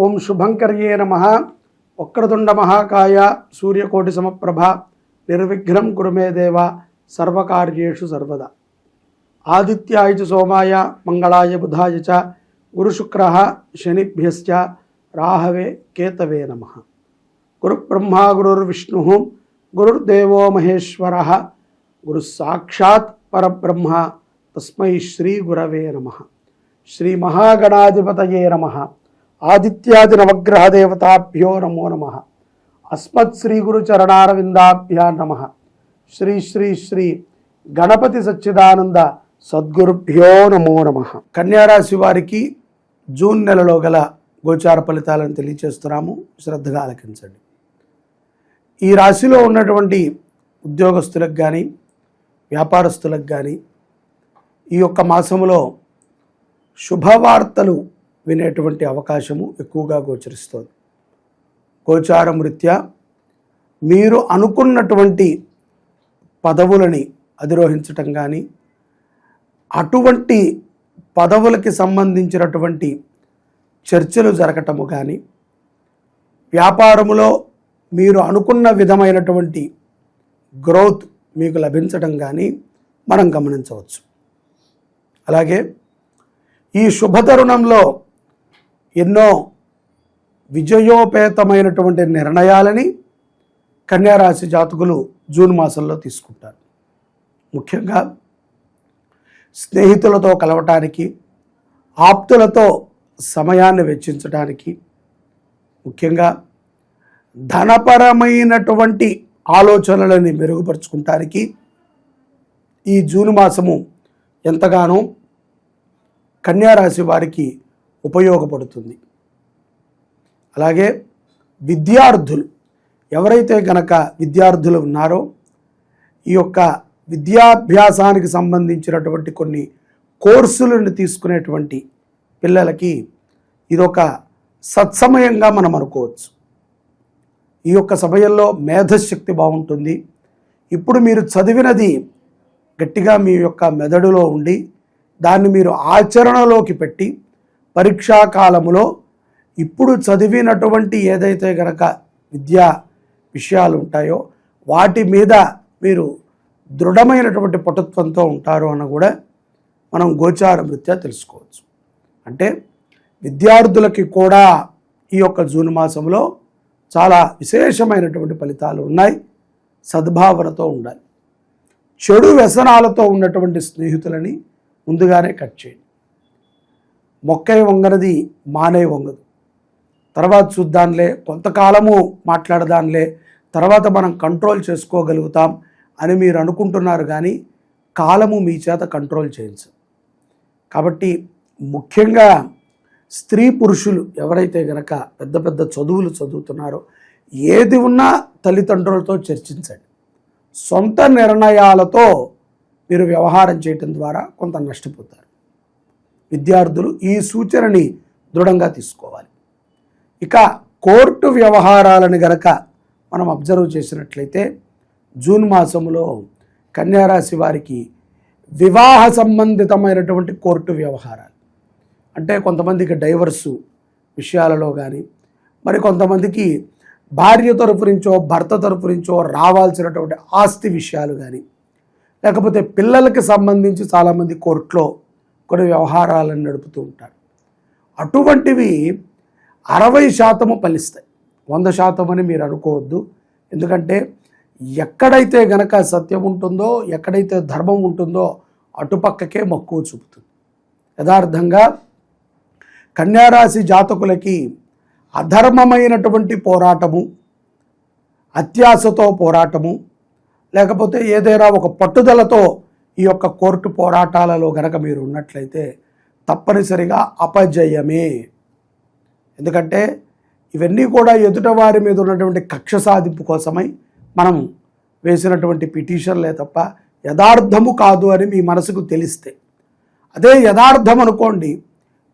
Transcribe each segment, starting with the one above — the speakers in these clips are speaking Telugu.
ఓం శుభంకర్యే నమః. వక్రతుండ మహాకాయ సూర్యకోటి సమప్రభ నిర్విఘ్నం కురు మే దేవ సర్వకార్యేషు సర్వదా. ఆదిత్యాయ చ సోమాయ మంగళాయ బుధాయ చ గురుశుక్రః శనిభ్యశ్చ రాహవే కేతవే నమః. గురుబ్రహ్మా గురుర్విష్ణుః గురుర్దేవో మహేశ్వరః గురు సాక్షాత్ పరబ్రహ్మ తస్మై శ్రీ గురవే నమః. శ్రీ మహాగణాధిపతయే నమః. ఆదిత్యాది నవగ్రహ దేవతాభ్యో నమో నమః. అస్మత్ శ్రీ గురు చరణారవిందాభ్యా నమః. శ్రీ శ్రీ శ్రీ గణపతి సచ్చిదానంద సద్గురుభ్యో నమో నమః. కన్యారాశి వారికి జూన్ నెలలో గల గోచార ఫలితాలను తెలియచేస్తున్నాము, శ్రద్ధగా ఆలకించండి. ఈ రాశిలో ఉన్నటువంటి ఉద్యోగస్తులకు కానీ వ్యాపారస్తులకు కానీ ఈ యొక్క మాసములో శుభవార్తలు వినేటువంటి అవకాశము ఎక్కువగా గోచరిస్తోంది. గోచారం రీత్యా మీరు అనుకున్నటువంటి పదవులని అధిరోహించటం కానీ, అటువంటి పదవులకి సంబంధించినటువంటి చర్చలు జరగటము కానీ, వ్యాపారములో మీరు అనుకున్న విధమైనటువంటి గ్రోత్ మీకు లభించడం కానీ మనం గమనించవచ్చు. అలాగే ఈ శుభతరుణంలో ఎన్నో విజయోపేతమైనటువంటి నిర్ణయాలని కన్యారాశి జాతకులు జూన్ మాసంలో తీసుకుంటారు. ముఖ్యంగా స్నేహితులతో కలవటానికి, ఆప్తులతో సమయాన్ని వెచ్చించడానికి, ముఖ్యంగా ధనపరమైనటువంటి ఆలోచనలని మెరుగుపరుచుకుంటానికి ఈ జూన్ మాసము ఎంతగానో కన్యారాశి వారికి ఉపయోగపడుతుంది. అలాగే విద్యార్థులు ఎవరైతే గనక విద్యార్థులు ఉన్నారో ఈ యొక్క విద్యాభ్యాసానికి సంబంధించినటువంటి కొన్ని కోర్సులను తీసుకునేటువంటి పిల్లలకి ఇదొక సత్సమయంగా మనం అనుకోవచ్చు. ఈ యొక్క సమయంలో మేధశక్తి బాగుంటుంది. ఇప్పుడు మీరు చదివినది గట్టిగా మీ యొక్క మెదడులో ఉండి దాన్ని మీరు ఆచరణలోకి పెట్టి పరీక్షా కాలములో ఇప్పుడు చదివినటువంటి ఏదైతే గనక విద్యా విషయాలు ఉంటాయో వాటి మీద మీరు దృఢమైనటువంటి పటుత్వంతో ఉంటారు అని కూడా మనం గోచారం రీత్యా తెలుసుకోవచ్చు. అంటే విద్యార్థులకి కూడా ఈ యొక్క జూన్ మాసంలో చాలా విశేషమైనటువంటి ఫలితాలు ఉన్నాయి. సద్భావనతో ఉండాలి. చెడు వ్యసనాలతో ఉన్నటువంటి స్నేహితులని ముందుగానే కట్ చేయండి. మొక్కై వంగనది మానే వంగదు. తర్వాత చూద్దాంలే, కొంతకాలము మాట్లాడదాంలే, తర్వాత మనం కంట్రోల్ చేసుకోగలుగుతాం అని మీరు అనుకుంటున్నారు, కానీ కాలము మీ చేత కంట్రోల్ చేయించు. కాబట్టి ముఖ్యంగా స్త్రీ పురుషులు ఎవరైతే గనక పెద్ద పెద్ద చదువులు చదువుతున్నారో ఏది ఉన్నా తల్లిదండ్రులతో చర్చించండి. సొంత నిర్ణయాలతో మీరు వ్యవహారం చేయటం ద్వారా కొంత నష్టపోతారు. విద్యార్థులు ఈ సూచనని దృఢంగా తీసుకోవాలి. ఇక కోర్టు వ్యవహారాలను గనక మనం అబ్జర్వ్ చేసినట్లయితే జూన్ మాసంలో కన్యారాశి వారికి వివాహ సంబంధితమైనటువంటి కోర్టు వ్యవహారాలు, అంటే కొంతమందికి డైవర్సు విషయాలలో కానీ, మరి కొంతమందికి భార్య తరపు నుంచో భర్త తరపు నుంచో రావాల్సినటువంటి ఆస్తి విషయాలు కానీ, లేకపోతే పిల్లలకి సంబంధించి చాలామంది కోర్టులో కొన్ని వ్యవహారాలను నడుపుతూ ఉంటారు. అటువంటివి 60% ఫలిస్తాయి. 100% అని మీరు అనుకోవద్దు. ఎందుకంటే ఎక్కడైతే గనక సత్యం ఉంటుందో, ఎక్కడైతే ధర్మం ఉంటుందో అటుపక్కకే మక్కువ చూపుతుంది. యథార్థంగా కన్యారాశి జాతకులకి అధర్మమైనటువంటి పోరాటము, అత్యాశతో పోరాటము, లేకపోతే ఏదైనా ఒక పట్టుదలతో ఈ యొక్క కోర్టు పోరాటాలలో గనక మీరు ఉన్నట్లయితే తప్పనిసరిగా అపజయమే. ఎందుకంటే ఇవన్నీ కూడా ఎదుటవారి మీద ఉన్నటువంటి కక్ష సాధింపు కోసమై మనం వేసినటువంటి పిటిషన్లే తప్ప యథార్థము కాదు అని మీ మనసుకు తెలిస్తే, అదే యథార్థం అనుకోండి,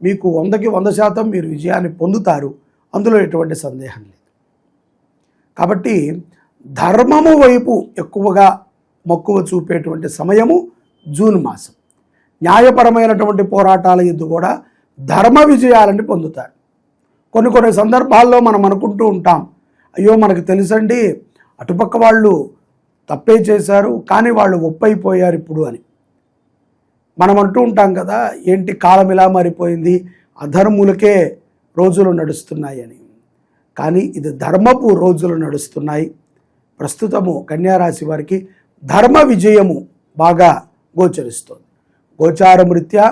మీకు 100కి 100% మీరు విజయాన్ని పొందుతారు. అందులో ఎటువంటి సందేహం లేదు. కాబట్టి ధర్మము వైపు ఎక్కువగా మక్కువ చూపేటువంటి సమయము జూన్ మాసం. న్యాయపరమైనటువంటి పోరాటాల యందు కూడా ధర్మ విజయాలని పొందుతారు. కొన్ని సందర్భాల్లో మనం అనుకుంటూ ఉంటాం, అయ్యో మనకు తెలుసండి అటుపక్క వాళ్ళు తప్పే చేశారు కానీ వాళ్ళు ఒప్పైపోయారు ఇప్పుడు అని మనం అంటూ ఉంటాం కదా. ఏంటి కాలం ఇలా మారిపోయింది, అధర్ములకే రోజులు నడుస్తున్నాయి అని. కానీ ఇది ధర్మపు రోజులు నడుస్తున్నాయి. ప్రస్తుతము కన్యారాశి వారికి ధర్మ విజయము బాగా గోచరిస్తుంది. గోచారం రీత్యా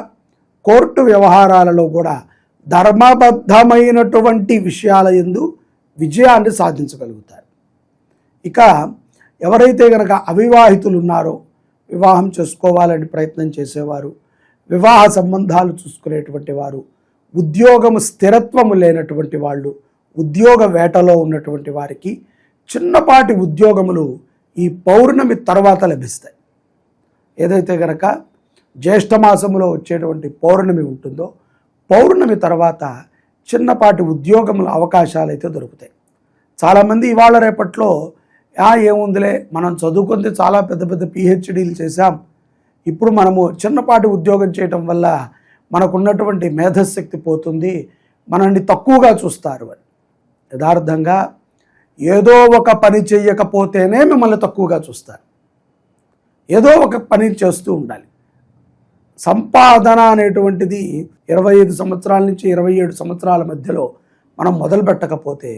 కోర్టు వ్యవహారాలలో కూడా ధర్మబద్ధమైనటువంటి విషయాల యందు విజయాన్ని సాధించగలుగుతారు. ఇక ఎవరైతే కనుక అవివాహితులు ఉన్నారో, వివాహం చేసుకోవాలని ప్రయత్నం చేసేవారు, వివాహ సంబంధాలు చూసుకునేటువంటి వారు, ఉద్యోగము స్థిరత్వము లేనటువంటి వాళ్ళు, ఉద్యోగ వేటలో ఉన్నటువంటి వారికి చిన్నపాటి ఉద్యోగములు ఈ పౌర్ణమి తర్వాత లభిస్తాయి. ఏదైతే కనుక జ్యేష్ఠమాసములో వచ్చేటువంటి పౌర్ణమి ఉంటుందో, పౌర్ణమి తర్వాత చిన్నపాటి ఉద్యోగముల అవకాశాలు అయితే దొరుకుతాయి. చాలామంది ఇవాళ రేపట్లో ఏముందిలే మనం చదువుకుంది చాలా పెద్ద పెద్ద పిహెచ్డీలు చేశాం, ఇప్పుడు మనము చిన్నపాటి ఉద్యోగం చేయటం వల్ల మనకున్నటువంటి మేధశక్తి పోతుంది, మనల్ని తక్కువగా చూస్తారు అని. యథార్థంగా ఏదో ఒక పని చేయకపోతేనే మిమ్మల్ని తక్కువగా చూస్తారు. ఏదో ఒక పని చేస్తూ ఉండాలి. సంపాదన అనేటువంటిది 25 సంవత్సరాల నుంచి 27 సంవత్సరాల మధ్యలో మనం మొదలు పెట్టకపోతే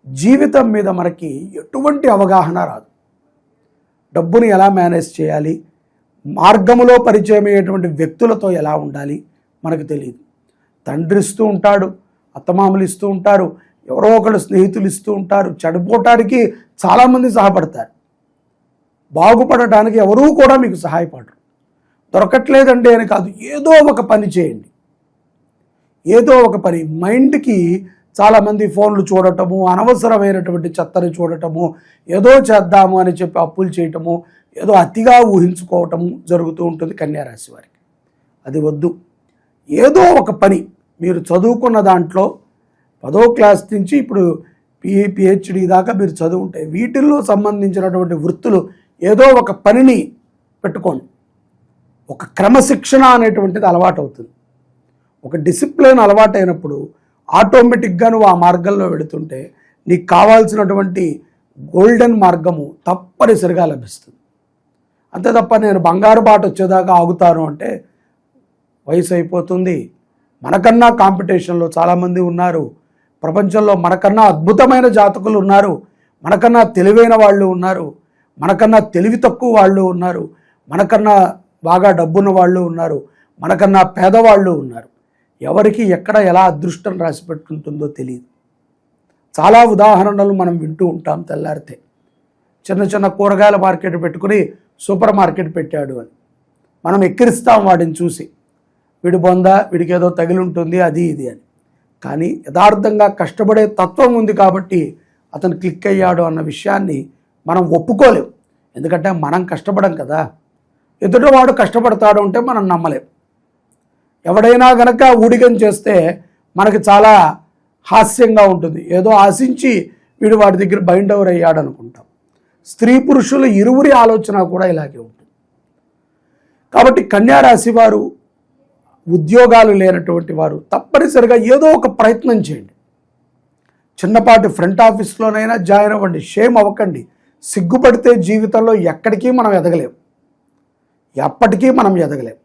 జీవితం మీద మనకి ఎటువంటి అవగాహన రాదు. డబ్బుని ఎలా మేనేజ్ చేయాలి, మార్గములో పరిచయం అయ్యేటువంటి వ్యక్తులతో ఎలా ఉండాలి మనకు తెలియదు. తండ్రి ఇస్తూ ఉంటాడు, అత్తమామలు ఇస్తూ ఉంటారు, ఎవరో ఒకళ్ళు స్నేహితులు ఇస్తూ ఉంటారు, చెడిపోవటానికి చాలామంది సహాయపడతారు, బాగుపడటానికి ఎవరూ కూడా మీకు సహాయపడరు. దొరకట్లేదండి అని కాదు, ఏదో ఒక పని చేయండి. ఏదో ఒక పని. మైండ్కి చాలామంది ఫోన్లు చూడటము, అనవసరమైనటువంటి చెత్తని చూడటము, ఏదో చేద్దాము అని చెప్పి అప్పులు చేయటము, ఏదో అతిగా ఊహించుకోవటము జరుగుతూ ఉంటుంది కన్యారాశి వారికి. అది వద్దు. ఏదో ఒక పని మీరు చదువుకున్న దాంట్లో 10వ క్లాస్ నుంచి ఇప్పుడు పిహెచ్డి దాకా మీరు చదువుంటే వీటిల్లో సంబంధించినటువంటి వృత్తులు ఏదో ఒక పనిని పెట్టుకోండి. ఒక క్రమశిక్షణ అనేటువంటిది అలవాటు అవుతుంది. ఒక డిసిప్లిన్ అలవాటు అయినప్పుడు ఆటోమేటిక్గా నువ్వు ఆ మార్గంలో వెళుతుంటే నీకు కావాల్సినటువంటి గోల్డెన్ మార్గము తప్పనిసరిగా లభిస్తుంది. అంతే తప్ప నేను బంగారు బాట వచ్చేదాకా ఆగుతాను అంటే వయసు అయిపోతుంది. మనకన్నా కాంపిటీషన్లో చాలామంది ఉన్నారు. ప్రపంచంలో మనకన్నా అద్భుతమైన జాతకులు ఉన్నారు, మనకన్నా తెలివైన వాళ్ళు ఉన్నారు, మనకన్నా తెలివి తక్కువ వాళ్ళు ఉన్నారు, మనకన్నా బాగా డబ్బున్న వాళ్ళు ఉన్నారు, మనకన్నా పేదవాళ్ళు ఉన్నారు. ఎవరికి ఎక్కడ ఎలా అదృష్టం రాసి పెట్టుకుంటుందో తెలియదు. చాలా ఉదాహరణలు మనం వింటూ ఉంటాం. తెల్లారితే చిన్న కూరగాయల మార్కెట్ పెట్టుకుని సూపర్ మార్కెట్ పెట్టాడు అని మనం ఎక్కిరిస్తాం వాడిని చూసి, వీడి బొంద, వీడికి ఏదో తగిలి ఉంటుంది అది ఇది అని. కానీ యథార్థంగా కష్టపడే తత్వం ఉంది కాబట్టి అతను క్లిక్ అయ్యాడు అన్న విషయాన్ని మనం ఒప్పుకోలేం. ఎందుకంటే మనం కష్టపడం కదా. ఎదుటివాడు కష్టపడతాడు అంటే మనం నమ్మలేం. ఎవడైనా గనక ఊడిగం చేస్తే మనకి చాలా హాస్యంగా ఉంటుంది. ఏదో ఆశించి వీడు వాడి దగ్గర బైండ్ ఓవర్ అయ్యాడు అనుకుంటాం. స్త్రీ పురుషుల ఇరువురి ఆలోచన కూడా ఇలాగే ఉంటుంది. కాబట్టి కన్యారాశి వారు, ఉద్యోగాలు లేనటువంటి వారు తప్పనిసరిగా ఏదో ఒక ప్రయత్నం చేయండి. చిన్నపాటి ఫ్రంట్ ఆఫీస్లోనైనా జాయిన్ అవ్వండి. షేమ్ అవ్వకండి. సిగ్గుపడితే జీవితంలో ఎక్కడికి మనం ఎదగలేం, ఎప్పటికీ మనం ఎదగలేం.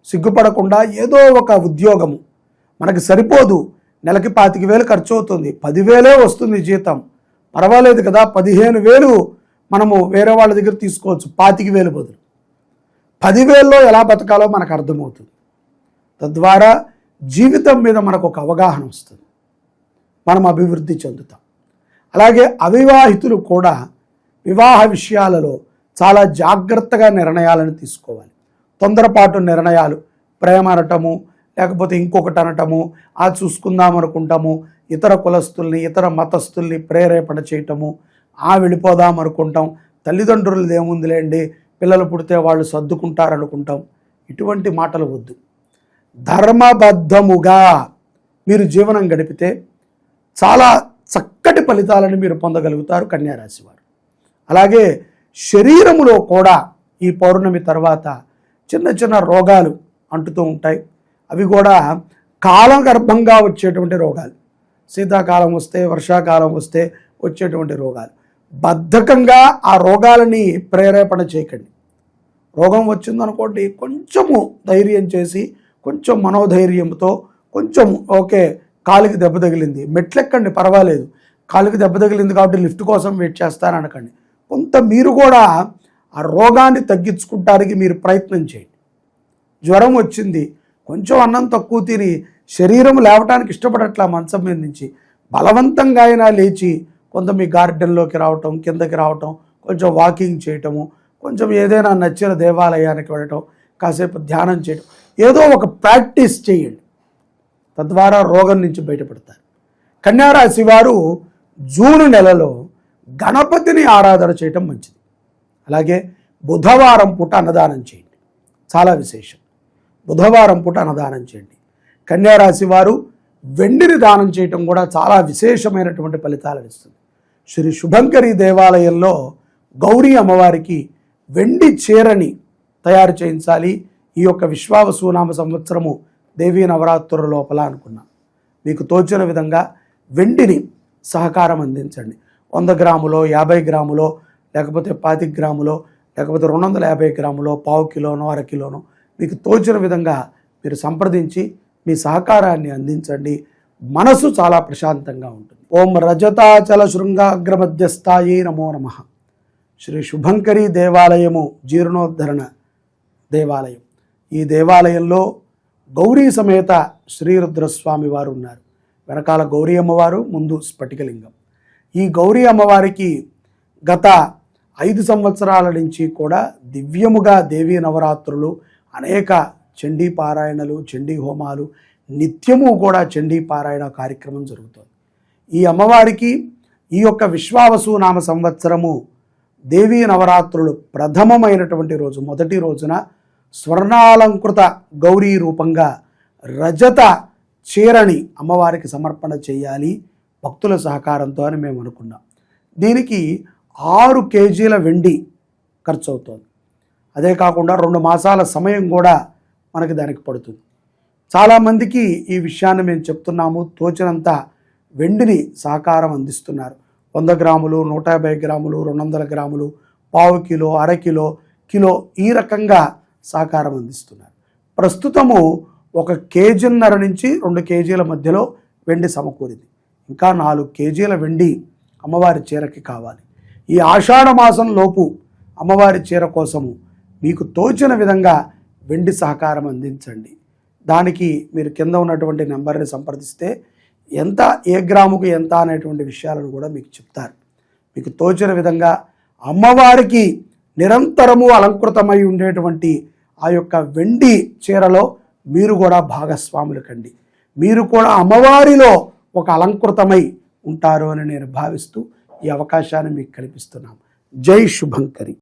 సిగ్గుపడకుండా ఏదో ఒక ఉద్యోగము మనకి సరిపోదు. నెలకి 25,000 ఖర్చు అవుతుంది, 10,000 వస్తుంది జీతం, పర్వాలేదు కదా. 15,000 మనము వేరే వాళ్ళ దగ్గర తీసుకోవచ్చు, 25,000 బదులు 10,000లో ఎలా బతకాలో మనకు అర్థమవుతుంది. తద్వారా జీవితం మీద మనకు ఒక అవగాహన వస్తుంది, మనం అభివృద్ధి చెందుతాం. అలాగే అవివాహితులు కూడా వివాహ విషయాలలో చాలా జాగ్రత్తగా నిర్ణయాలను తీసుకోవాలి. తొందరపాటు నిర్ణయాలు, ప్రేమ అనటము, లేకపోతే ఇంకొకటి అనటము, చూసుకుందాం అనుకుంటాము, ఇతర కులస్తుల్ని, ఇతర మతస్థుల్ని ప్రేరేపణ చేయటము, వెళ్ళిపోదాం అనుకుంటాం, తల్లిదండ్రులది ఏముందిలేండి, పిల్లలు పుడితే వాళ్ళు సర్దుకుంటారనుకుంటాం. ఇటువంటి మాటలు వద్దు. ధర్మబద్ధముగా మీరు జీవనం గడిపితే చాలా చక్కటి ఫలితాలను మీరు పొందగలుగుతారు కన్యారాశి వారు. అలాగే శరీరములో కూడా ఈ పౌర్ణమి తర్వాత చిన్న రోగాలు అంటుతూ ఉంటాయి. అవి కూడా కాలగర్భంగా వచ్చేటువంటి రోగాలు. శీతాకాలం వస్తే, వర్షాకాలం వస్తే వచ్చేటువంటి రోగాలు. బద్ధకంగా ఆ రోగాలని ప్రేరేపణ చేయకండి. రోగం వచ్చిందనుకోండి, కొంచెము ధైర్యం చేసి, కొంచెం మనోధైర్యంతో, కొంచెం ఓకే కాలుకి దెబ్బ తగిలింది, మెట్లెక్కండి పర్వాలేదు, కాలుకి దెబ్బ తగిలింది కాబట్టి లిఫ్ట్ కోసం వెయిట్ చేస్తారనకండి. కొంత మీరు కూడా ఆ రోగాన్ని తగ్గించుకుంటానికి మీరు ప్రయత్నం చేయండి. జ్వరం వచ్చింది, కొంచెం అన్నం తక్కువ తిని శరీరం లేవటానికి ఇష్టపడట్లా మంచం మీద నుంచి, బలవంతంగా అయినా లేచి కొంత మీ గార్డెన్లోకి రావటం, కిందకి రావటం, కొంచెం వాకింగ్ చేయటము, కొంచెం ఏదైనా నచ్చిన దేవాలయానికి వెళ్ళటం, కాసేపు ధ్యానం చేయటం, ఏదో ఒక ప్రాక్టీస్ చేయండి. తద్వారా రోగం నుంచి బయటపడతారు. కన్యారాశి వారు జూన్ నెలలో గణపతిని ఆరాధన చేయటం మంచిది. అలాగే బుధవారం పూట అన్నదానం చేయండి, చాలా విశేషం. బుధవారం పూట అన్నదానం చేయండి. కన్యారాశి వారు వెండిని దానం చేయటం కూడా చాలా విశేషమైనటువంటి ఫలితాలను ఇస్తుంది. శ్రీ శుభంకరి దేవాలయంలో గౌరీ అమ్మవారికి వెండి చీరని తయారు చేయించాలి ఈ యొక్క విశ్వావసునామ సంవత్సరము దేవీ నవరాత్రుల లోపల అనుకున్నాం. మీకు తోచిన విధంగా వెండిని సహకారం అందించండి. 100 గ్రాములో, 50 గ్రాములో, లేకపోతే 25 గ్రాములో, లేకపోతే 250 గ్రాములో, పావు కిలోనో, అర కిలోనో మీకు తోచిన విధంగా మీరు సంప్రదించి మీ సహకారాన్ని అందించండి. మనసు చాలా ప్రశాంతంగా ఉంటుంది. ఓం రజతాచల శృంగాగ్రమధ్యస్థాయే నమో నమః. శ్రీ శుభంకరి దేవాలయము జీర్ణోద్ధరణ దేవాలయం. ఈ దేవాలయంలో గౌరీ సమేత శ్రీరుద్రస్వామి వారు ఉన్నారు. వెనకాల గౌరీ అమ్మవారు, ముందు స్ఫటికలింగం. ఈ గౌరీ అమ్మవారికి గత 5 సంవత్సరాల నుంచి కూడా దివ్యముగా దేవీ నవరాత్రులు, అనేక చండీ పారాయణలు, చండీ హోమాలు, నిత్యము కూడా చండీ పారాయణ కార్యక్రమం జరుగుతుంది. ఈ అమ్మవారికి ఈ యొక్క విశ్వావసునామ సంవత్సరము దేవీ నవరాత్రులు ప్రథమమైనటువంటి రోజు, మొదటి రోజున స్వర్ణాలంకృత గౌరీ రూపంగా రజత చీరని అమ్మవారికి సమర్పణ చేయాలి భక్తుల సహకారంతో అని మేము అనుకున్నాం. దీనికి 6 కేజీల వెండి ఖర్చు అవుతుంది. అదే కాకుండా 2 మాసాల సమయం కూడా మనకి దానికి పడుతుంది. చాలామందికి ఈ విషయాన్ని మేము చెప్తున్నాము. తోచినంత వెండిని సహకారం అందిస్తున్నారు. 100 గ్రాములు, 150 గ్రాములు, 200 గ్రాములు, పావు కిలో, అర కిలో, కిలో, ఈ రకంగా సహకారం అందిస్తున్నారు. ప్రస్తుతము 1 కేజీన్నర నుంచి 2 కేజీల మధ్యలో వెండి సమకూరింది. ఇంకా 4 కేజీల వెండి అమ్మవారి చీరకి కావాలి. ఈ ఆషాఢ మాసం లోపు అమ్మవారి చీర కోసము మీకు తోచిన విధంగా వెండి సహకారం అందించండి. దానికి మీరు కింద ఉన్నటువంటి నెంబర్ని సంప్రదిస్తే ఎంత, ఏ గ్రాముకు ఎంత అనేటువంటి విషయాలను కూడా మీకు చెప్తారు. మీకు తోచిన విధంగా అమ్మవారికి నిరంతరము అలంకృతమై ఉండేటువంటి ఆ యొక్క వెండి చీరలో మీరు కూడా భాగస్వాములు కండి. మీరు కూడా అమ్మవారిలో ఒక అలంకృతమై ఉంటారు అని నేను భావిస్తూ ఈ అవకాశాన్ని మీకు కల్పిస్తున్నాను. జై శుభంకరి.